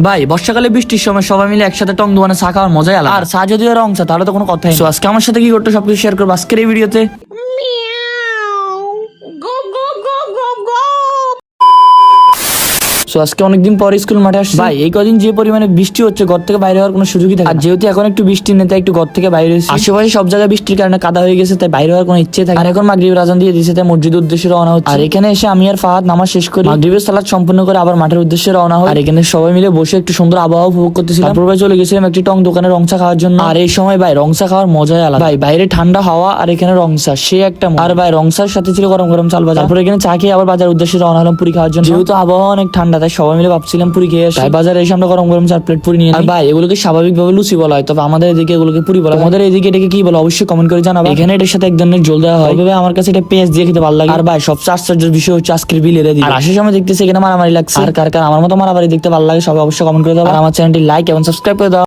ভাই বর্ষাকালে বৃষ্টির সময় সবাই মিলে একসাথে টং দোকানে চা খাওয়ার মজাই আলাদা। আর চা যদি রং চা তাহলে তো কোনো কথাই নেই। So, আজকে আমার সাথে কি করতে সবকিছু শেয়ার করবো আজকের এই ভিডিওতে। So, আজকে অনেকদিন পর স্কুল মাঠে আসছি ভাই। এই কদিন যে পরিমাণে বৃষ্টি হচ্ছে ঘর থেকে বাইরে হওয়ার কোনো সুযোগই থাকে না। আর যেহেতু এখন একটু বৃষ্টি নেই তাই একটু ঘর থেকে বাইরে হয়েছি। আশেপাশে সব জায়গায় বৃষ্টির কারণে কাদা হয়ে গেছে তাই বাইরে হওয়ার কোনো ইচ্ছে থাকে। আর এখন মাগরিবের আজান দিয়ে দিয়েছে তাই মসজিদের উদ্দেশ্যে রওনা হচ্ছে। আর এখানে এসে আমি আর ফাহাদ নামাজ শেষ করি, মাগরিবের সালাত সম্পূর্ণ করে আবার মাঠের উদ্দেশ্যে রওনা হয়। আর এখানে সবাই মিলে বসে একটু সুন্দর আবহাওয়া উপভোগ করতেছিলাম। তারপর ভাই চলে গেছিলাম একটি টং দোকানে রং চা খাওয়ার জন্য। আর এই সময় ভাই রং চা খাওয়ার মজাই আলাদা ভাই। বাইরে ঠান্ডা হাওয়া আর এখানে রং চা সে একটা মজা। আর ভাই রং চার সাথে ছিল গরম গরম চাল ভাজা। তারপর এখানে চা খেয়ে আবার বাজার উদ্দেশ্যে রওনা হলাম পুরি খাওয়ার জন্য। যেহেতু আবহাওয়া অনেক ঠান্ডা তাই সবাই মিলে ভাবছিলাম পুরি খেয়ে আসি। তাই বাজারে এসে আমরা গরম গরম 4 প্লেট পুরি নিয়ে। আর ভাই এগুলোকে স্বাভাবিকভাবে লুচি বলা হয়, তবে আমাদের এদিকে এগুলোকে পুরি বলা হয়। আমাদের এদিকে এটাকে কি বলে অবশ্যই কমেন্ট করে জানাবা। এখানে এটার সাথে এক ধরনের ঝোল দেওয়া হয়। তবে আমার কাছে এটা পেঁয়াজ দিয়ে খেতে ভালো লাগে। আর ভাই সবচেয়ে আশ্চর্যের বিষয় হচ্ছে আজকের বিল এরা দিল। আর আসার সময় দেখতেছি এখানে মারামারি লাগছে। আর কার কার আমার মতো মারামারি দেখতে ভালো লাগে সবাই অবশ্যই কমেন্ট করে দাও। আর আমার চ্যানেলটি লাইক এবং সাবস্ক্রাইব করে দাও।